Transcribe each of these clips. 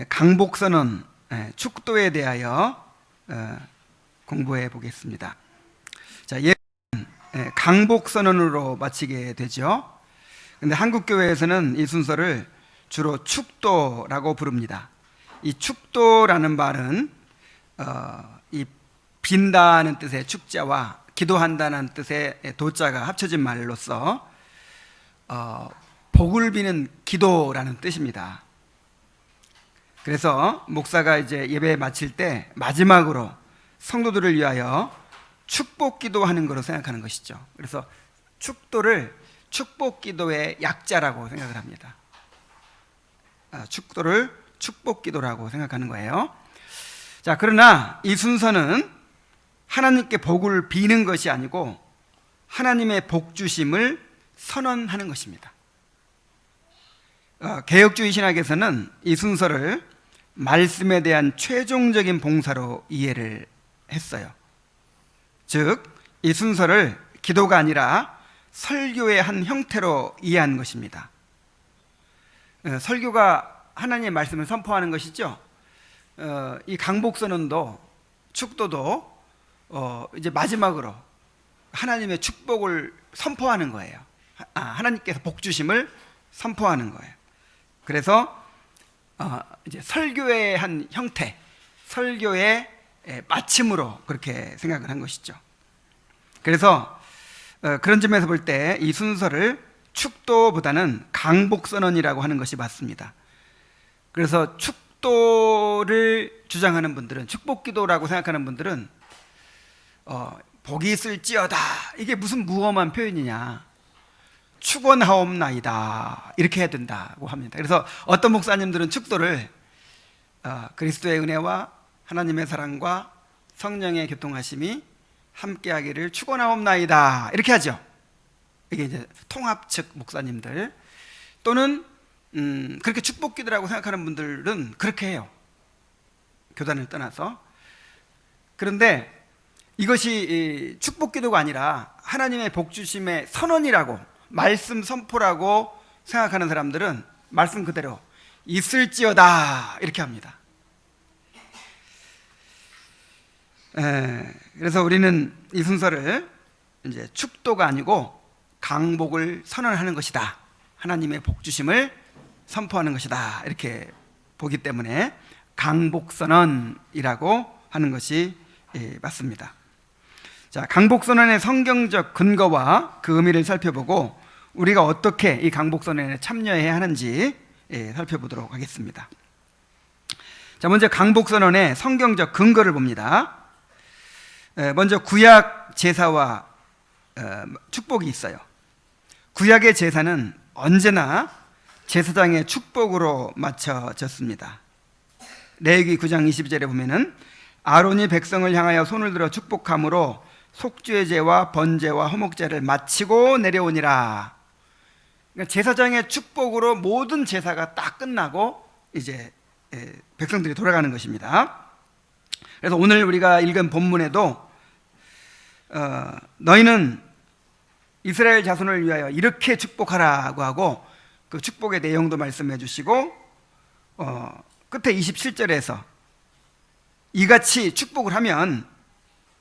강복선언, 축도에 대하여 공부해 보겠습니다. 자, 강복선언으로 마치게 되죠. 근데 한국교회에서는 이 순서를 주로 축도라고 부릅니다. 이 축도라는 말은 이 빈다는 뜻의 축자와 기도한다는 뜻의 도자가 합쳐진 말로서 복을 비는 기도라는 뜻입니다. 그래서 목사가 이제 예배 마칠 때 마지막으로 성도들을 위하여 축복 기도하는 거로 생각하는 것이죠. 그래서 축도를 축복 기도의 약자라고 생각을 합니다. 축도를 축복 기도라고 생각하는 거예요. 자, 그러나 이 순서는 하나님께 복을 비는 것이 아니고 하나님의 복 주심을 선언하는 것입니다. 개혁주의 신학에서는 이 순서를 말씀에 대한 최종적인 봉사로 이해를 했어요. 즉, 이 순서를 기도가 아니라 설교의 한 형태로 이해한 것입니다. 설교가 하나님의 말씀을 선포하는 것이죠. 이 강복선언도 축도도 이제 마지막으로 하나님의 축복을 선포하는 거예요. 하나님께서 복 주심을 선포하는 거예요. 그래서 이제 설교의 한 형태, 설교의 마침으로 그렇게 생각을 한 것이죠. 그래서 그런 점에서 볼 때 이 순서를 축도보다는 강복선언이라고 하는 것이 맞습니다. 그래서 축도를 주장하는 분들은, 축복기도라고 생각하는 분들은 복이 있을지어다, 이게 무슨 무엄한 표현이냐, 축원하옵나이다, 이렇게 해야 된다고 합니다. 그래서 어떤 목사님들은 축도를 그리스도의 은혜와 하나님의 사랑과 성령의 교통하심이 함께하기를 축원하옵나이다, 이렇게 하죠. 이게 이제 통합 측 목사님들, 또는 그렇게 축복기도라고 생각하는 분들은 그렇게 해요. 교단을 떠나서. 그런데 이것이 축복기도가 아니라 하나님의 복주심의 선언이라고, 말씀 선포라고 생각하는 사람들은 말씀 그대로 있을지어다, 이렇게 합니다. 그래서 우리는 이 순서를 이제 축도가 아니고 강복을 선언하는 것이다, 하나님의 복주심을 선포하는 것이다, 이렇게 보기 때문에 강복선언이라고 하는 것이 맞습니다. 자, 강복선언의 성경적 근거와 그 의미를 살펴보고 우리가 어떻게 이 강복선언에 참여해야 하는지 살펴보도록 하겠습니다. 자, 먼저 강복선언의 성경적 근거를 봅니다. 먼저 구약 제사와 축복이 있어요. 구약의 제사는 언제나 제사장의 축복으로 맞춰졌습니다. 레위기 9장 22절에 보면은 아론이 백성을 향하여 손을 들어 축복함으로 속죄 제와 번제와 화목제를 마치고 내려오니라. 그러니까 제사장의 축복으로 모든 제사가 딱 끝나고 이제 백성들이 돌아가는 것입니다. 그래서 오늘 우리가 읽은 본문에도 너희는 이스라엘 자손을 위하여 이렇게 축복하라고 하고 그 축복의 내용도 말씀해 주시고 끝에 27절에서 이같이 축복을 하면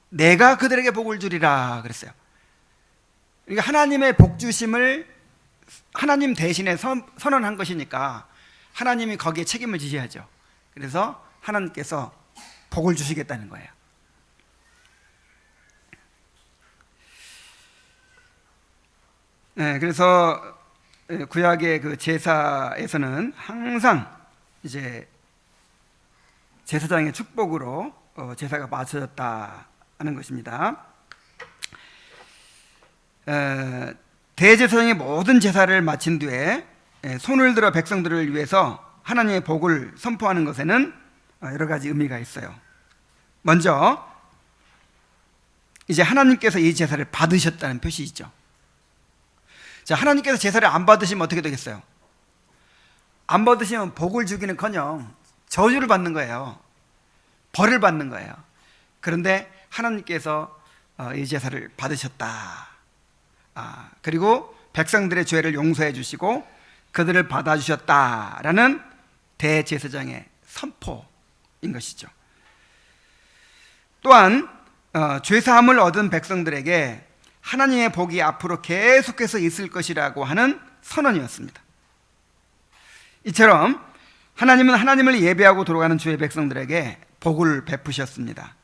내가 그들에게 복을 주리라 그랬어요. 그러니까 하나님의 복 주심을 하나님 대신에 선언한 것이니까 하나님이 거기에 책임을 지셔야죠. 그래서 하나님께서 복을 주시겠다는 거예요. 그래서 구약의 그 제사에서는 항상 이제 제사장의 축복으로 제사가 마쳐졌다 하는 것입니다. 대제사장이 모든 제사를 마친 뒤에 손을 들어 백성들을 위해서 하나님의 복을 선포하는 것에는 여러 가지 의미가 있어요. 먼저 이제 하나님께서 이 제사를 받으셨다는 표시이죠. 자, 하나님께서 제사를 안 받으시면 어떻게 되겠어요? 안 받으시면 복을 주기는커녕 저주를 받는 거예요. 벌을 받는 거예요. 그런데 하나님께서 이 제사를 받으셨다. 그리고 백성들의 죄를 용서해 주시고 그들을 받아주셨다라는 대제사장의 선포인 것이죠. 또한 죄사함을 얻은 백성들에게 하나님의 복이 앞으로 계속해서 있을 것이라고 하는 선언이었습니다. 이처럼 하나님은 하나님을 예배하고 돌아가는 주의 백성들에게 복을 베푸셨습니다.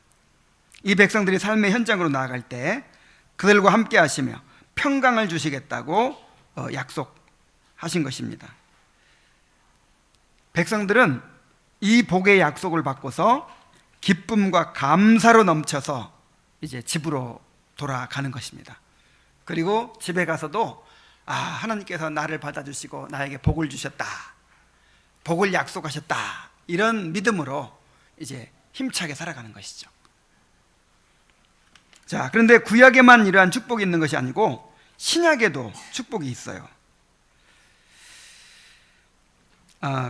이 백성들이 삶의 현장으로 나아갈 때 그들과 함께 하시며 평강을 주시겠다고 약속하신 것입니다. 백성들은 이 복의 약속을 받고서 기쁨과 감사로 넘쳐서 이제 집으로 돌아가는 것입니다. 그리고 집에 가서도 하나님께서 나를 받아주시고 나에게 복을 주셨다, 복을 약속하셨다, 이런 믿음으로 이제 힘차게 살아가는 것이죠. 자, 그런데 구약에만 이러한 축복이 있는 것이 아니고 신약에도 축복이 있어요.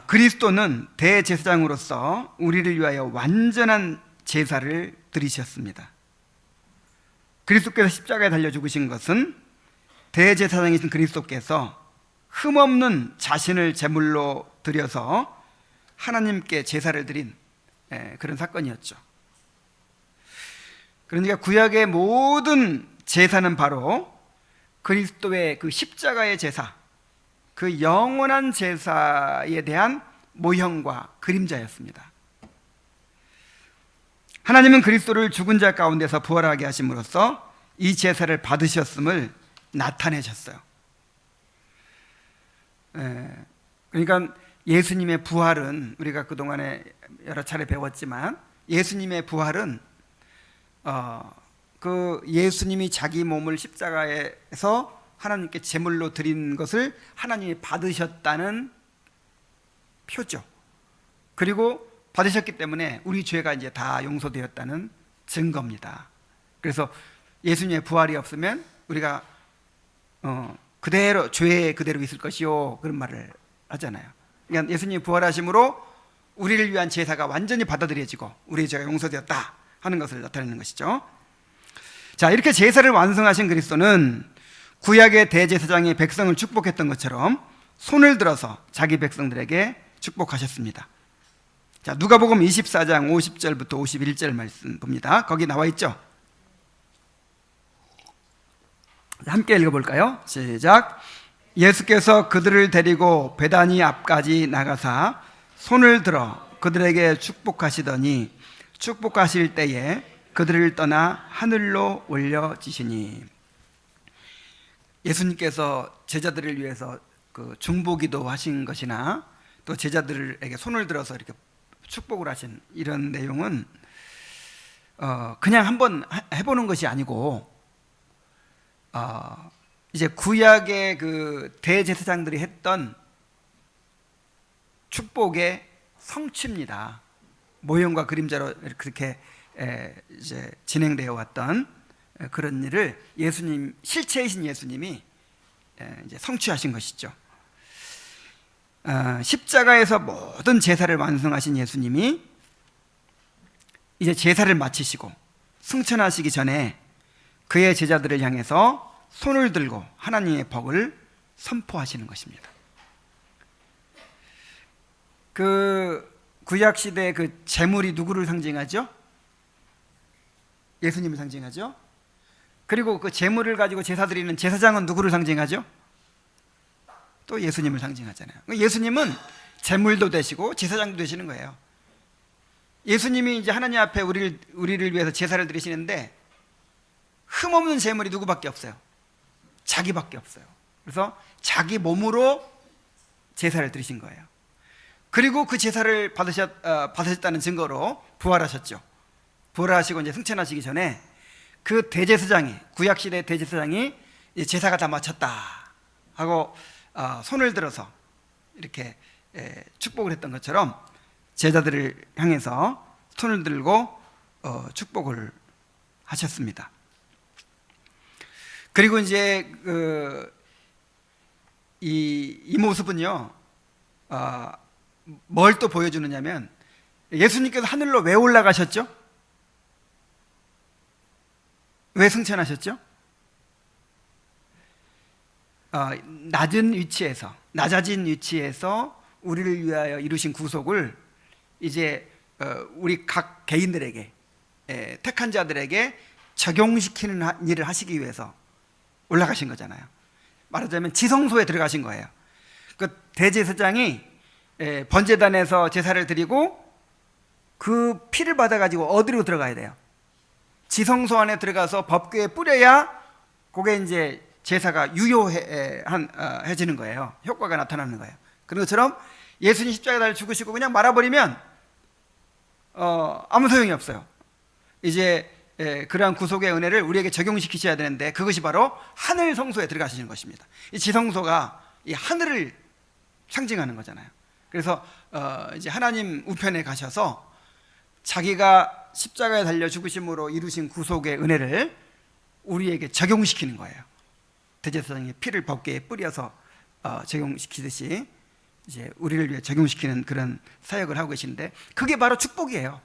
그리스도는 대제사장으로서 우리를 위하여 완전한 제사를 드리셨습니다. 그리스도께서 십자가에 달려 죽으신 것은 대제사장이신 그리스도께서 흠없는 자신을 제물로 드려서 하나님께 제사를 드린 그런 사건이었죠. 그러니까 구약의 모든 제사는 바로 그리스도의 그 십자가의 제사, 그 영원한 제사에 대한 모형과 그림자였습니다. 하나님은 그리스도를 죽은 자 가운데서 부활하게 하심으로써 이 제사를 받으셨음을 나타내셨어요. 그러니까 예수님의 부활은, 우리가 그동안에 여러 차례 배웠지만, 예수님의 부활은 그 예수님이 자기 몸을 십자가에서 하나님께 제물로 드린 것을 하나님이 받으셨다는 표죠. 그리고 받으셨기 때문에 우리 죄가 이제 다 용서되었다는 증거입니다. 그래서 예수님의 부활이 없으면 우리가 그대로 죄 그대로 있을 것이요, 그런 말을 하잖아요. 그러니까 예수님이 부활하심으로 우리를 위한 제사가 완전히 받아들여지고 우리의 죄가 용서되었다 하는 것을 나타내는 것이죠. 자, 이렇게 제사를 완성하신 그리스도는 구약의 대제사장이 백성을 축복했던 것처럼 손을 들어서 자기 백성들에게 축복하셨습니다. 자, 누가복음 24장 50절부터 51절 말씀 봅니다. 거기 나와 있죠? 함께 읽어볼까요? 시작. 예수께서 그들을 데리고 베다니 앞까지 나가사 손을 들어 그들에게 축복하시더니 축복하실 때에 그들을 떠나 하늘로 올려지시니. 예수님께서 제자들을 위해서 그 중보기도 하신 것이나 또 제자들에게 손을 들어서 이렇게 축복을 하신 이런 내용은 그냥 한번 해보는 것이 아니고 이제 구약의 그 대제사장들이 했던 축복의 성취입니다. 모형과 그림자로 그렇게 이제 진행되어 왔던 그런 일을 예수님, 실체이신 예수님이 이제 성취하신 것이죠. 십자가에서 모든 제사를 완성하신 예수님이 이제 제사를 마치시고 승천하시기 전에 그의 제자들을 향해서 손을 들고 하나님의 복을 선포하시는 것입니다. 그 구약시대의 그 제물이 누구를 상징하죠? 예수님을 상징하죠. 그리고 그 제물을 가지고 제사 드리는 제사장은 누구를 상징하죠? 또 예수님을 상징하잖아요. 예수님은 제물도 되시고 제사장도 되시는 거예요. 예수님이 이제 하나님 앞에 우리를 위해서 제사를 드리시는데 흠없는 제물이 누구밖에 없어요? 자기밖에 없어요. 그래서 자기 몸으로 제사를 드리신 거예요. 그리고 그 제사를 받으셨다는 증거로 부활하셨죠. 부활하시고 이제 승천하시기 전에 그 대제사장이, 구약시대 대제사장이 제사가 다 마쳤다 하고 손을 들어서 이렇게 축복을 했던 것처럼 제자들을 향해서 손을 들고 축복을 하셨습니다. 그리고 이제 이 모습은요, 뭘 또 보여주느냐면, 예수님께서 하늘로 왜 올라가셨죠? 왜 승천하셨죠? 낮아진 위치에서 우리를 위하여 이루신 구속을 이제 우리 각 개인들에게, 택한 자들에게 적용시키는 일을 하시기 위해서 올라가신 거잖아요. 말하자면 지성소에 들어가신 거예요. 그 대제사장이 번제단에서 제사를 드리고 그 피를 받아가지고 어디로 들어가야 돼요? 지성소 안에 들어가서 법궤에 뿌려야 그게 이제 제사가 유효해지는 거예요. 효과가 나타나는 거예요. 그런 것처럼 예수님 십자가에 달려 죽으시고 그냥 말아버리면 아무 소용이 없어요. 이제 그러한 구속의 은혜를 우리에게 적용시키셔야 되는데 그것이 바로 하늘 성소에 들어가시는 것입니다. 이 지성소가 이 하늘을 상징하는 거잖아요. 그래서 이제 하나님 우편에 가셔서 자기가 십자가에 달려 죽으심으로 이루신 구속의 은혜를 우리에게 적용시키는 거예요. 대제사장의 피를 법궤에 뿌려서 적용시키듯이 이제 우리를 위해 적용시키는 그런 사역을 하고 계신데 그게 바로 축복이에요.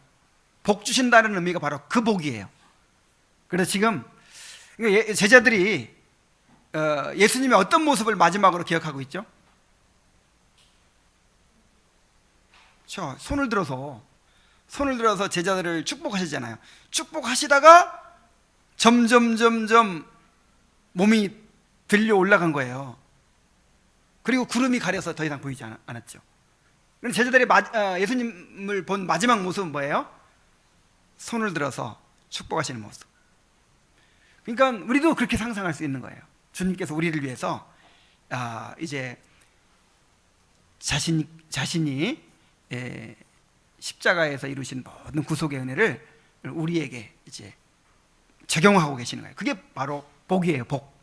복 주신다는 의미가 바로 그 복이에요. 그래서 지금 제자들이 예수님의 어떤 모습을 마지막으로 기억하고 있죠? 손을 들어서 제자들을 축복하시잖아요. 축복하시다가 점점 몸이 들려 올라간 거예요. 그리고 구름이 가려서 더 이상 보이지 않았죠. 그럼 제자들이 예수님을 본 마지막 모습은 뭐예요? 손을 들어서 축복하시는 모습. 그러니까 우리도 그렇게 상상할 수 있는 거예요. 주님께서 우리를 위해서 이제 자신이 십자가에서 이루신 모든 구속의 은혜를 우리에게 이제 적용하고 계시는 거예요. 그게 바로 복이에요, 복.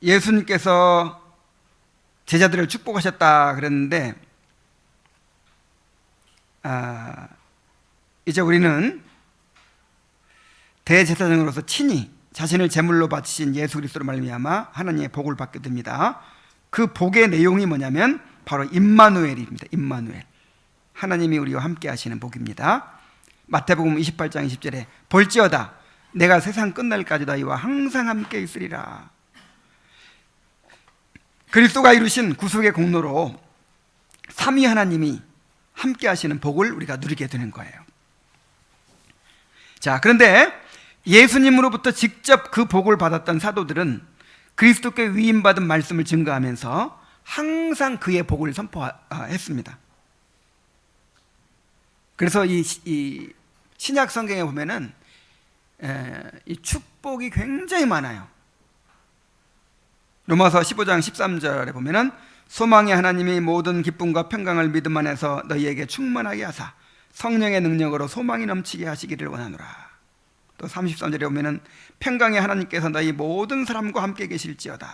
예수님께서 제자들을 축복하셨다 그랬는데 이제 우리는 대제사장으로서 친히 자신을 제물로 바치신 예수 그리스도로 말미암아 하나님의 복을 받게 됩니다. 그 복의 내용이 뭐냐면 바로 임마누엘입니다. 임마누엘, 하나님이 우리와 함께 하시는 복입니다. 마태복음 28장 20절에 볼지어다 내가 세상 끝날까지 너희와 항상 함께 있으리라. 그리스도가 이루신 구속의 공로로 삼위 하나님이 함께 하시는 복을 우리가 누리게 되는 거예요. 자, 그런데 예수님으로부터 직접 그 복을 받았던 사도들은 그리스도께 위임받은 말씀을 증거하면서 항상 그의 복을 선포했습니다. 그래서 이 신약 성경에 보면은 이 축복이 굉장히 많아요. 로마서 15장 13절에 보면은 소망의 하나님이 모든 기쁨과 평강을 믿음 안에서 너희에게 충만하게 하사 성령의 능력으로 소망이 넘치게 하시기를 원하노라. 또 33절에 보면은 평강의 하나님께서 너희 모든 사람과 함께 계실지어다.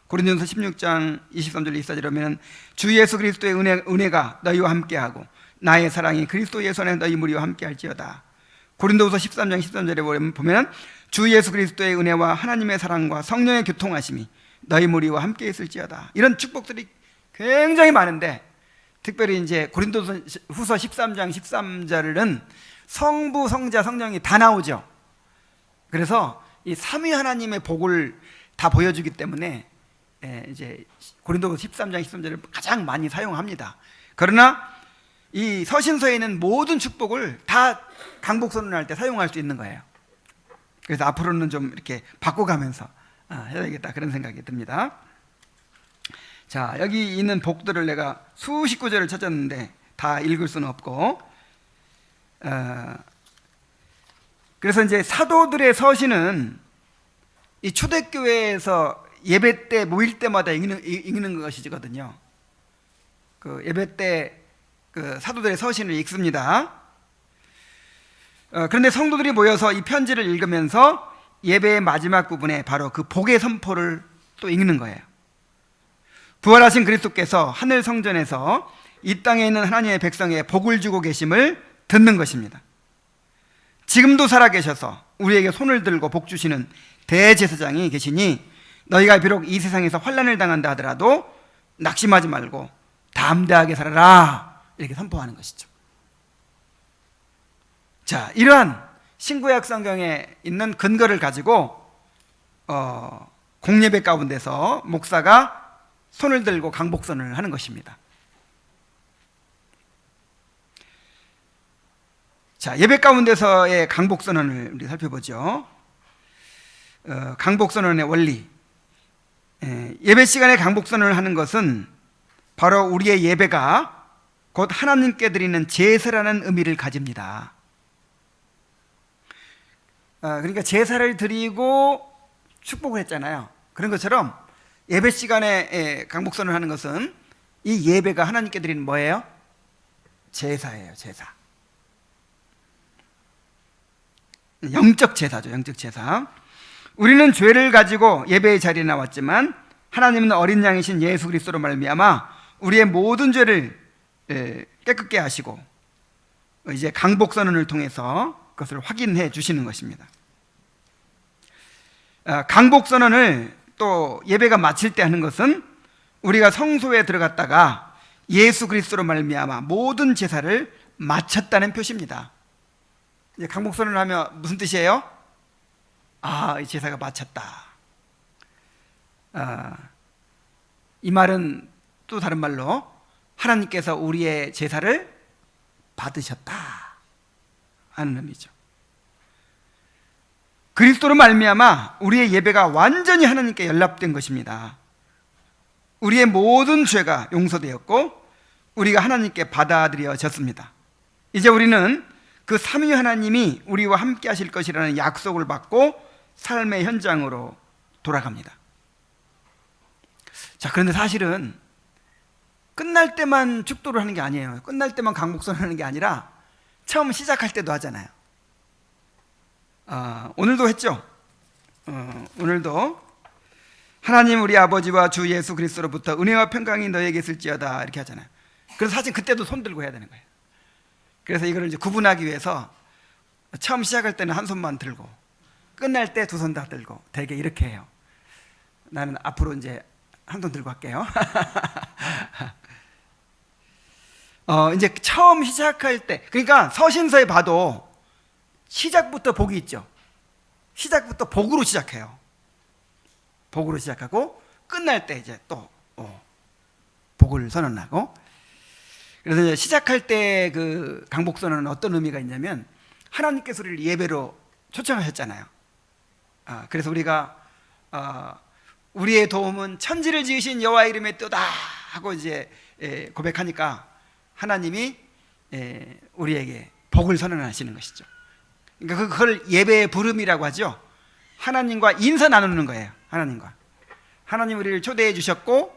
고린도전서 16장 23절 24절에 보면은 주 예수 그리스도의 은혜가 너희와 함께하고 나의 사랑이 그리스도 예수 안에 너희 무리와 함께할지어다. 고린도후서 13장 13절에 보면 주 예수 그리스도의 은혜와 하나님의 사랑과 성령의 교통하심이 너희 무리와 함께 있을지어다. 이런 축복들이 굉장히 많은데 특별히 이제 고린도후서 13장 13절은 성부, 성자, 성령이 다 나오죠. 그래서 이 삼위 하나님의 복을 다 보여주기 때문에 이제 고린도후서 13장 13절을 가장 많이 사용합니다. 그러나 이 서신서에 있는 모든 축복을 다 강복선언할 때 사용할 수 있는 거예요. 그래서 앞으로는 좀 이렇게 바꿔가면서 해야겠다 그런 생각이 듭니다. 자, 여기 있는 복들을 내가 수십 구절을 찾았는데 다 읽을 수는 없고 그래서 이제 사도들의 서신은 이 초대교회에서 예배 때 모일 때마다 읽는 것이거든요. 그 예배 때 그 사도들의 서신을 읽습니다. 그런데 성도들이 모여서 이 편지를 읽으면서 예배의 마지막 부분에 바로 그 복의 선포를 또 읽는 거예요. 부활하신 그리스도께서 하늘 성전에서 이 땅에 있는 하나님의 백성에 복을 주고 계심을 듣는 것입니다. 지금도 살아계셔서 우리에게 손을 들고 복 주시는 대제사장이 계시니 너희가 비록 이 세상에서 환난을 당한다 하더라도 낙심하지 말고 담대하게 살아라, 이렇게 선포하는 것이죠. 자, 이러한 신구약 성경에 있는 근거를 가지고 공예배 가운데서 목사가 손을 들고 강복선언을 하는 것입니다. 자, 예배 가운데서의 강복선언을 우리 살펴보죠. 강복선언의 원리. 예배 시간에 강복선언을 하는 것은 바로 우리의 예배가 곧 하나님께 드리는 제사라는 의미를 가집니다. 그러니까 제사를 드리고 축복을 했잖아요. 그런 것처럼 예배 시간에 강복선언을 하는 것은 이 예배가 하나님께 드리는 뭐예요? 제사예요. 제사. 영적 제사죠. 영적 제사. 우리는 죄를 가지고 예배의 자리에 나왔지만 하나님은 어린 양이신 예수 그리스도로 말미암아 우리의 모든 죄를 깨끗게 하시고 이제 강복선언을 통해서 그것을 확인해 주시는 것입니다. 강복선언을 또 예배가 마칠 때 하는 것은 우리가 성소에 들어갔다가 예수 그리스도로 말미암아 모든 제사를 마쳤다는 표시입니다. 이제 강복선언을 하면 무슨 뜻이에요? 이 제사가 마쳤다. 이 말은 또 다른 말로 하나님께서 우리의 제사를 받으셨다 하는 의미죠. 그리스도로 말미암아 우리의 예배가 완전히 하나님께 연락된 것입니다. 우리의 모든 죄가 용서되었고 우리가 하나님께 받아들여졌습니다. 이제 우리는 그 삼위 하나님이 우리와 함께 하실 것이라는 약속을 받고 삶의 현장으로 돌아갑니다. 자, 그런데 사실은 끝날 때만 축도를 하는 게 아니에요. 끝날 때만 강복선을 하는 게 아니라 처음 시작할 때도 하잖아요. 오늘도 했죠. 오늘도 하나님 우리 아버지와 주 예수 그리스도로부터 은혜와 평강이 너에게 있을지어다 이렇게 하잖아요. 그래서 사실 그때도 손 들고 해야 되는 거예요. 그래서 이거를 이제 구분하기 위해서 처음 시작할 때는 한 손만 들고 끝날 때 두 손 다 들고 되게 이렇게 해요. 나는 앞으로 이제 한 손 들고 할게요. 이제 처음 시작할 때, 그러니까 서신서에 봐도 시작부터 복이 있죠. 시작부터 복으로 시작해요. 복으로 시작하고 끝날 때 이제 또 복을 선언하고. 그래서 이제 시작할 때 그 강복선언은 어떤 의미가 있냐면 하나님께서 우리를 예배로 초청하셨잖아요. 그래서 우리가 우리의 도움은 천지를 지으신 여호와 이름의 뜻다 하고 이제 고백하니까 하나님이 우리에게 복을 선언하시는 것이죠. 그러니까 그걸 예배의 부름이라고 하죠. 하나님과 인사 나누는 거예요. 하나님 우리를 초대해 주셨고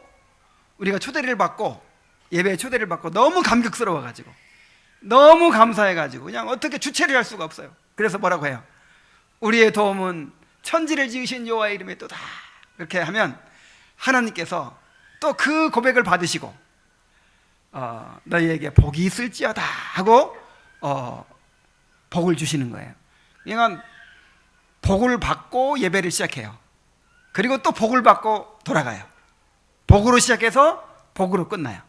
우리가 초대를 받고 예배의 초대를 받고 너무 감격스러워가지고 너무 감사해가지고 그냥 어떻게 주체를 할 수가 없어요. 그래서 뭐라고 해요? 우리의 도움은 천지를 지으신 여호와의 이름에 또다 이렇게 하면 하나님께서 또 그 고백을 받으시고 너희에게 복이 있을지어다 하고 복을 주시는 거예요. 그러니까 복을 받고 예배를 시작해요. 그리고 또 복을 받고 돌아가요. 복으로 시작해서 복으로 끝나요.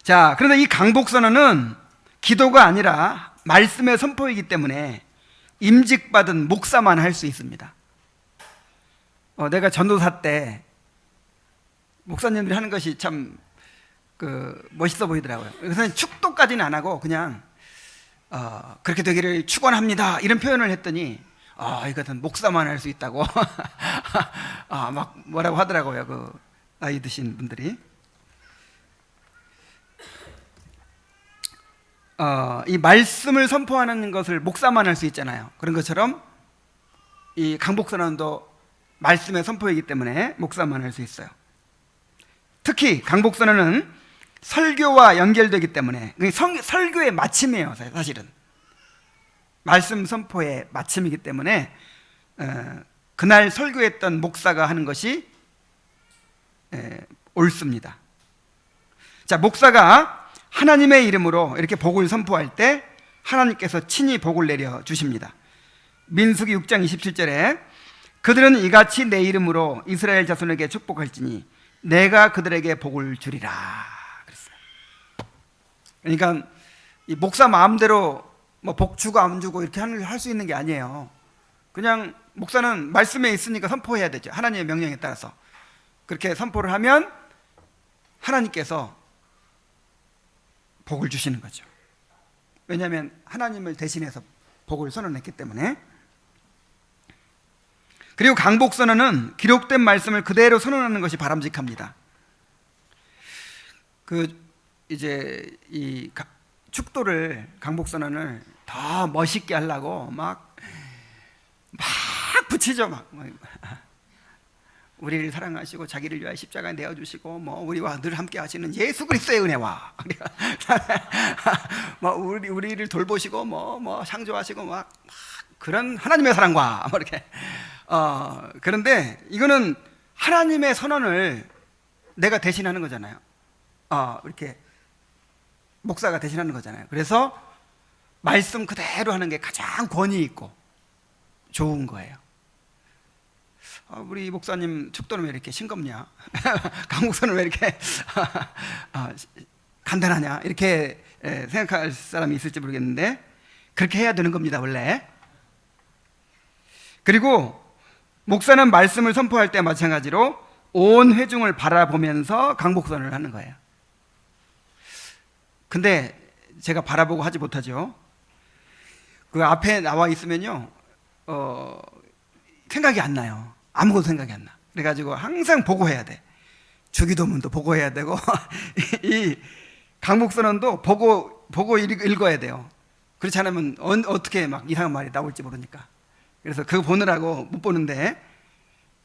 자, 그런데 이 강복선언은 기도가 아니라 말씀의 선포이기 때문에 임직받은 목사만 할 수 있습니다. 내가 전도사 때 목사님들이 하는 것이 참 멋있어 보이더라고요. 그래서 축도까지는 안 하고 그냥 그렇게 되기를 축원합니다 이런 표현을 했더니 이것은 목사만 할 수 있다고 막 뭐라고 하더라고요. 그 나이 드신 분들이. 이 말씀을 선포하는 것을 목사만 할 수 있잖아요. 그런 것처럼 이 강복선언도 말씀의 선포이기 때문에 목사만 할 수 있어요. 특히 강복선언은 설교와 연결되기 때문에 설교의 마침이에요. 사실은 말씀 선포의 마침이기 때문에 그날 설교했던 목사가 하는 것이 옳습니다. 자, 목사가 하나님의 이름으로 이렇게 복을 선포할 때 하나님께서 친히 복을 내려 주십니다. 민수기 6장 27절에 그들은 이같이 내 이름으로 이스라엘 자손에게 축복할지니 내가 그들에게 복을 주리라 그랬어요. 그러니까 이 목사 마음대로 뭐 복 주고 안 주고 이렇게 할 수 있는 게 아니에요. 그냥 목사는 말씀에 있으니까 선포해야 되죠. 하나님의 명령에 따라서 그렇게 선포를 하면 하나님께서 복을 주시는 거죠. 왜냐하면 하나님을 대신해서 복을 선언했기 때문에. 그리고 강복선언은 기록된 말씀을 그대로 선언하는 것이 바람직합니다. 이제 이 축도를, 강복선언을 더 멋있게 하려고 막 붙이죠. 막 우리를 사랑하시고 자기를 위하여 십자가에 내어주시고 우리와 늘 함께 하시는 예수 그리스도의 은혜와 우리를 돌보시고 창조하시고 막 그런 하나님의 사랑과 이렇게 그런데 이거는 하나님의 선언을 내가 대신하는 거잖아요. 이렇게 목사가 대신하는 거잖아요. 그래서 말씀 그대로 하는 게 가장 권위 있고 좋은 거예요. 우리 목사님 축도는 왜 이렇게 싱겁냐? 강목사는 왜 이렇게 간단하냐? 이렇게 생각할 사람이 있을지 모르겠는데 그렇게 해야 되는 겁니다, 원래. 그리고 목사는 말씀을 선포할 때 마찬가지로 온 회중을 바라보면서 강복선을 하는 거예요. 근데 제가 바라보고 하지 못하죠. 그 앞에 나와 있으면요, 생각이 안 나요. 아무것도 생각이 안 나. 그래가지고 항상 보고해야 돼. 주기도문도 보고해야 되고 이 강복선언도 보고 읽어야 돼요. 그렇지 않으면 어떻게 막 이상한 말이 나올지 모르니까. 그래서 그거 보느라고 못 보는데,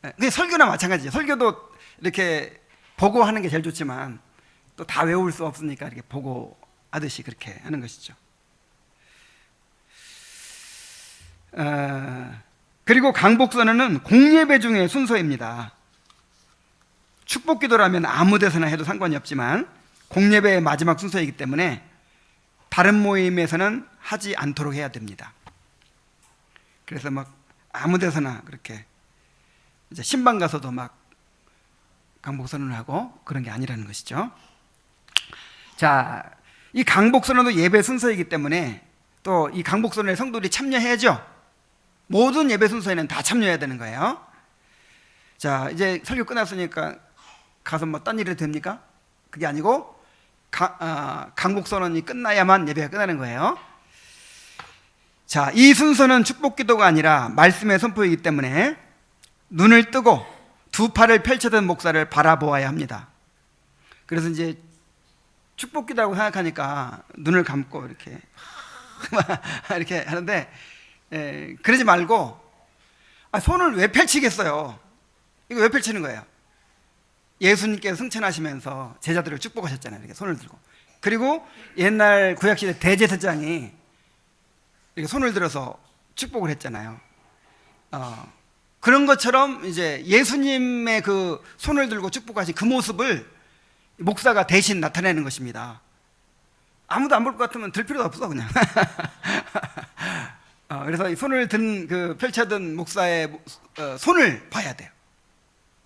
근데 설교나 마찬가지죠. 설교도 이렇게 보고하는 게 제일 좋지만 또 다 외울 수 없으니까 이렇게 보고하듯이 그렇게 하는 것이죠. 그리고 강복선언은 공예배 중의 순서입니다. 축복기도라면 아무 데서나 해도 상관이 없지만 공예배의 마지막 순서이기 때문에 다른 모임에서는 하지 않도록 해야 됩니다. 그래서 막 아무 데서나 그렇게 이제 신방 가서도 막 강복선언을 하고 그런 게 아니라는 것이죠. 자, 이 강복선언도 예배 순서이기 때문에 또 이 강복선언에 성도들이 참여해야죠. 모든 예배 순서에는 다 참여해야 되는 거예요. 자, 이제 설교 끝났으니까 가서 딴 일이 됩니까? 그게 아니고 강복선언이 끝나야만 예배가 끝나는 거예요. 자, 이 순서는 축복기도가 아니라 말씀의 선포이기 때문에 눈을 뜨고 두 팔을 펼쳐든 목사를 바라보아야 합니다. 그래서 이제 축복기도라고 생각하니까 눈을 감고 이렇게 이렇게 하는데, 그러지 말고 손을 왜 펼치겠어요? 이거 왜 펼치는 거예요? 예수님께서 승천하시면서 제자들을 축복하셨잖아요. 이렇게 손을 들고. 그리고 옛날 구약시대 대제사장이 이렇게 손을 들어서 축복을 했잖아요. 그런 것처럼 이제 예수님의 그 손을 들고 축복하신 그 모습을 목사가 대신 나타내는 것입니다. 아무도 안 볼 것 같으면 들 필요도 없어, 그냥. 그래서 이 손을 펼쳐든 목사의 손을 봐야 돼요.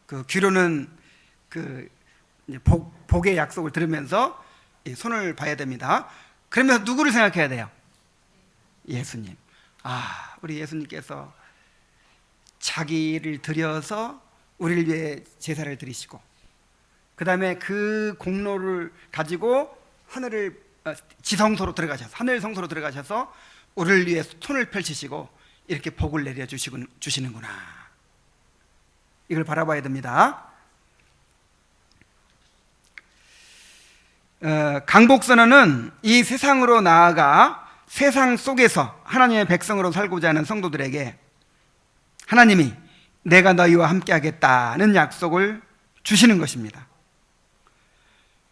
그 귀로는 이제 복의 약속을 들으면서 이 손을 봐야 됩니다. 그러면서 누구를 생각해야 돼요? 예수님. 우리 예수님께서 자기를 들여서 우리를 위해 제사를 드리시고, 그 다음에 그 공로를 가지고 지성소로 들어가셔서, 하늘 성소로 들어가셔서 우리를 위해 손을 펼치시고 이렇게 복을 내려 주시는구나. 이걸 바라봐야 됩니다. 강복선언은 이 세상으로 나아가 세상 속에서 하나님의 백성으로 살고자 하는 성도들에게 하나님이 내가 너희와 함께 하겠다는 약속을 주시는 것입니다.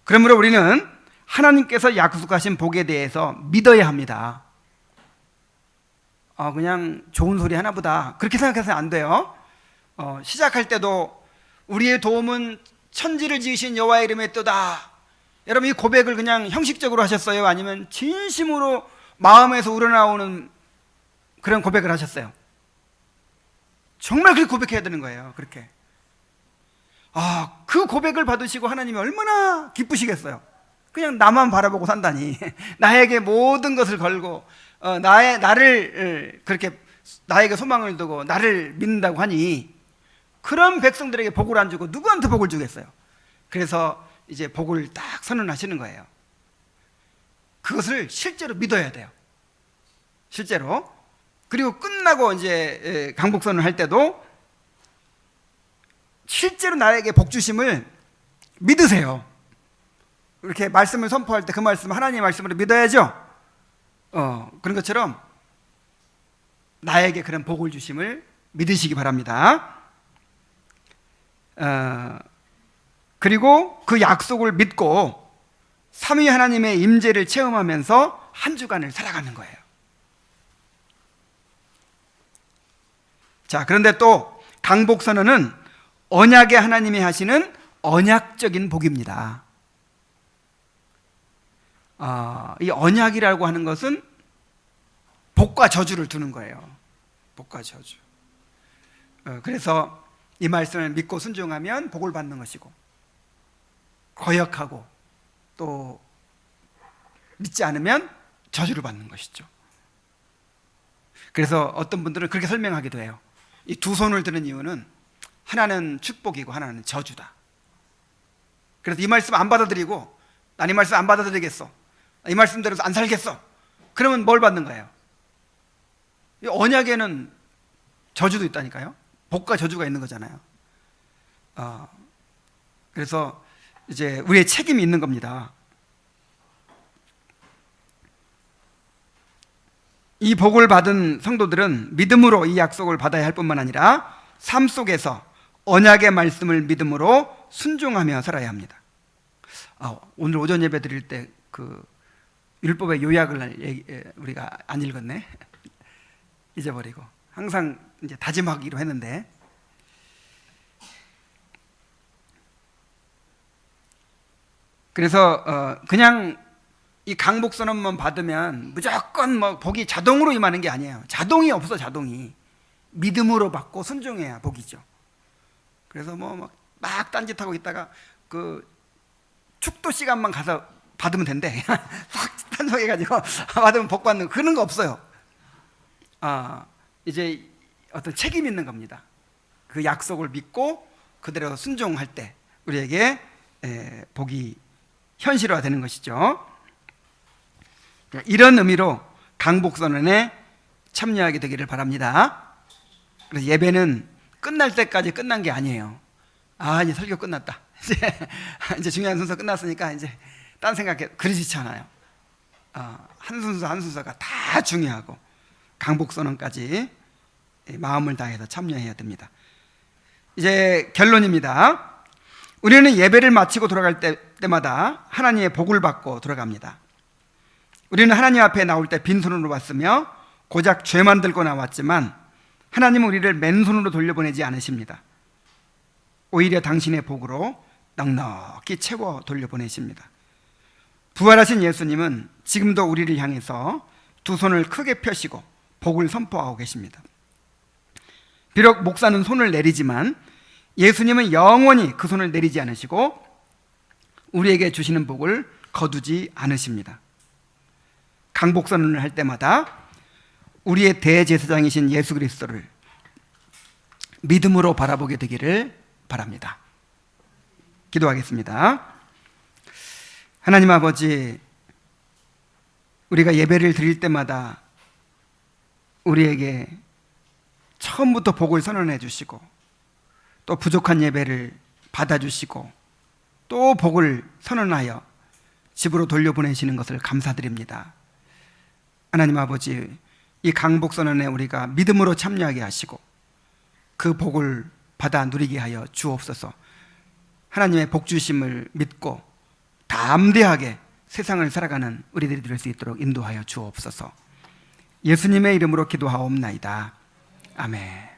그러므로 우리는 하나님께서 약속하신 복에 대해서 믿어야 합니다. 그냥 좋은 소리 하나보다 그렇게 생각해서는 안 돼요. 시작할 때도 우리의 도움은 천지를 지으신 여호와의 이름에 있도다. 여러분, 이 고백을 그냥 형식적으로 하셨어요? 아니면 진심으로 마음에서 우러나오는 그런 고백을 하셨어요? 정말 그렇게 고백해야 되는 거예요. 그렇게. 그 고백을 받으시고 하나님이 얼마나 기쁘시겠어요. 그냥 나만 바라보고 산다니. 나에게 모든 것을 걸고 나를 그렇게 나에게 소망을 두고 나를 믿는다고 하니 그런 백성들에게 복을 안 주고 누구한테 복을 주겠어요? 그래서 이제 복을 딱 선언하시는 거예요. 그것을 실제로 믿어야 돼요. 실제로. 그리고 끝나고 이제 강복선을 할 때도 실제로 나에게 복 주심을 믿으세요. 이렇게 말씀을 선포할 때 그 말씀 하나님의 말씀으로 믿어야죠. 그런 것처럼 나에게 그런 복을 주심을 믿으시기 바랍니다. 그리고 그 약속을 믿고 삼위 하나님의 임재를 체험하면서 한 주간을 살아가는 거예요. 자, 그런데 또 강복선언은 언약의 하나님이 하시는 언약적인 복입니다. 이 언약이라고 하는 것은 복과 저주를 두는 거예요. 복과 저주. 그래서 이 말씀을 믿고 순종하면 복을 받는 것이고, 거역하고 또 믿지 않으면 저주를 받는 것이죠. 그래서 어떤 분들은 그렇게 설명하기도 해요. 이 두 손을 드는 이유는 하나는 축복이고 하나는 저주다. 그래서 이 말씀 안 받아들이고 난 이 말씀 안 받아들이겠어, 이 말씀대로 안 살겠어, 그러면 뭘 받는 거예요? 이 언약에는 저주도 있다니까요. 복과 저주가 있는 거잖아요. 그래서 이제 우리의 책임이 있는 겁니다. 이 복을 받은 성도들은 믿음으로 이 약속을 받아야 할 뿐만 아니라 삶 속에서 언약의 말씀을 믿음으로 순종하며 살아야 합니다. 오늘 오전 예배 드릴 때 그 율법의 요약을 우리가 안 읽었네. 잊어버리고 항상 이제 다짐하기로 했는데, 그래서 그냥 이 강복선언만 받으면 무조건 뭐 복이 자동으로 임하는 게 아니에요. 자동이 없어. 자동이 믿음으로 받고 순종해야 복이죠. 그래서 뭐 막 딴짓하고 있다가 그 축도 시간만 가서 받으면 된대. 싹 탄속해가지고 받으면 복 받는 그런 거 없어요. 이제 어떤 책임 있는 겁니다. 그 약속을 믿고 그대로 순종할 때 우리에게 복이 현실화되는 것이죠. 이런 의미로 강복선언에 참여하게 되기를 바랍니다. 그래서 예배는 끝날 때까지 끝난 게 아니에요. 이제 설교 끝났다. 이제 중요한 순서 끝났으니까 이제 딴 생각해. 그러지 않아요. 한 순서 한 순서가 다 중요하고 강복선언까지 마음을 다해서 참여해야 됩니다. 이제 결론입니다. 우리는 예배를 마치고 돌아갈 때마다 하나님의 복을 받고 돌아갑니다. 우리는 하나님 앞에 나올 때 빈손으로 왔으며 고작 죄만 들고 나왔지만 하나님은 우리를 맨손으로 돌려보내지 않으십니다. 오히려 당신의 복으로 넉넉히 채워 돌려보내십니다. 부활하신 예수님은 지금도 우리를 향해서 두 손을 크게 펴시고 복을 선포하고 계십니다. 비록 목사는 손을 내리지만 예수님은 영원히 그 손을 내리지 않으시고 우리에게 주시는 복을 거두지 않으십니다. 강복선언을 할 때마다 우리의 대제사장이신 예수 그리스도를 믿음으로 바라보게 되기를 바랍니다. 기도하겠습니다. 하나님 아버지, 우리가 예배를 드릴 때마다 우리에게 처음부터 복을 선언해 주시고 또 부족한 예배를 받아주시고 또 복을 선언하여 집으로 돌려보내시는 것을 감사드립니다. 하나님 아버지, 이 강복선언에 우리가 믿음으로 참여하게 하시고 그 복을 받아 누리게 하여 주옵소서. 하나님의 복 주심을 믿고 담대하게 세상을 살아가는 우리들이 될 수 있도록 인도하여 주옵소서. 예수님의 이름으로 기도하옵나이다. 아멘.